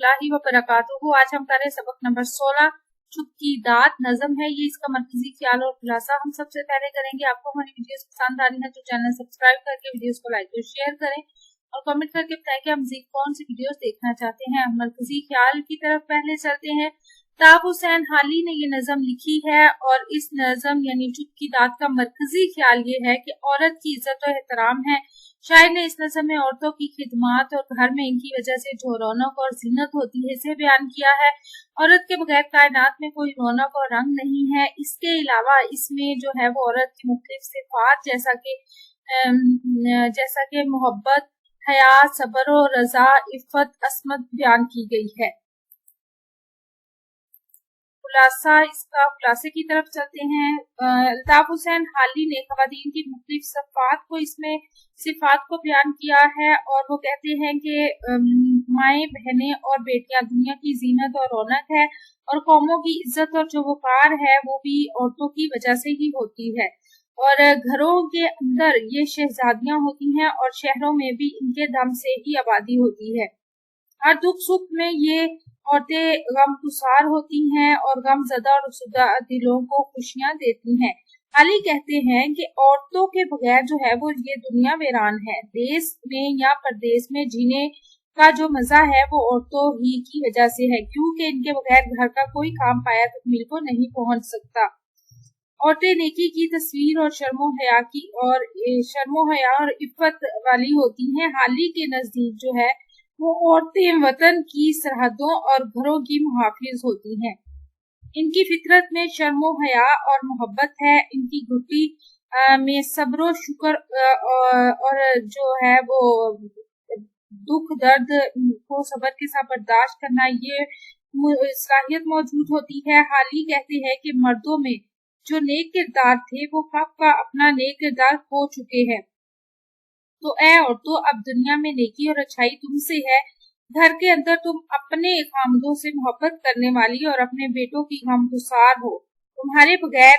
रहमतुल्लाहि व बरकातुहू। आज हम कर रहे हैं सबक नंबर 16 चुप की दात नज़म है। ये इसका मरकजी ख्याल और खुलासा हम सबसे पहले करेंगे। आपको हमारी वीडियोस पसंद आ रही है तो चैनल सब्सक्राइब करके वीडियोस को लाइक और शेयर करें और कमेंट करके बताएं कि हम मज़ीद कौन सी वीडियोस देखना चाहते हैं। मरकजी ख्याल की तरफ पहले चलते हैं। ताब हुसैन हाली ने ये नज़म लिखी है और इस नज़म यानी चुप की दात का मरकजी ख्याल ये है कि औरत की इज्जत और एहतराम है। शायर ने इस नज़म में औरतों की खिदमत और घर में इनकी वजह से जो रौनक और जीनत होती है इसे बयान किया है। औरत के बगैर कायनात में कोई रौनक और रंग नहीं है। इसके अलावा इसमें जो है वो औरत की मुख्तलिफ सिफात जैसा कि मोहब्बत, हया, सब्र और रजा, इफ़्फ़त, असमत बयान की गई है। खुलासे की तरफ चलते हैं। अल्ताफ हुसैन हाली ने ख़वातीन की मुख्तलिफ सिफात को बयान किया है और वो कहते हैं कि माएँ, बहनें और बेटियां दुनिया की जीनत और रौनक है और कौमों की इज्जत और जो वक़ार है वो भी औरतों की वजह से ही होती है। और घरों के अंदर ये शहजादियां होती हैं और शहरों में भी इनके दम से ही आबादी होती है। हर दुख सुख में ये औरतें गमगुसार होती हैं और गमज़दा और रुसदा दिलों को खुशियां देती हैं। हाली कहते हैं कि औरतों के बगैर जो है वो ये दुनिया वीरान है। देश में या परदेश में जीने का जो मजा है वो औरतों ही की वजह से है, क्योंकि इनके बगैर घर का कोई काम पाया तकमील को नहीं पहुंच सकता। औरतें नेकी की तस्वीर और शर्मो हया और इफ़्फ़त वाली होती हैं। हाली के नजदीक जो है वो औरतें वतन की सरहदों और घरों की मुहाफिज होती हैं। इनकी फितरत में शर्मो हया और मोहब्बत है। इनकी घुटी में सब्र शुक्र और जो है वो दुख दर्द को सब्र के साथ बर्दाश्त करना ये सलाहियत मौजूद होती है। हाली कहते हैं कि मर्दों में जो नेक किरदार थे वो कब का अपना नेक किरदार खो चुके हैं। तो ऐ औरतों, अब दुनिया में नेकी और अच्छाई तुमसे है। घर के अंदर तुम अपने खामदों से मोहब्बत करने वाली और अपने बेटों की गमगुसार हो। तुम्हारे बगैर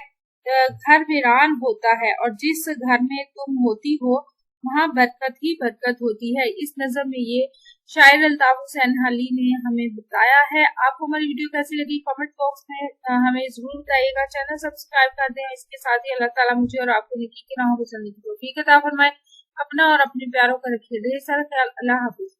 घर वीरान होता है और जिस घर में तुम होती हो वहाँ बरकत ही बरकत होती है। इस नज़म में ये शायर अल्ताफ हुसैन हाली ने हमें बताया है। आपको हमारी वीडियो कैसी लगी कमेंट बॉक्स में हमें जरूर बताइएगा। चैनल सब्सक्राइब कर दें। इसके साथ ही अल्लाह ताला मुझे और आपको नेकी की राहों पर चलने की तौफीक अता फरमाए। अपना और अपने प्यारों का रखिए ढेर सारा ख्याल। अल्लाह हाफिज।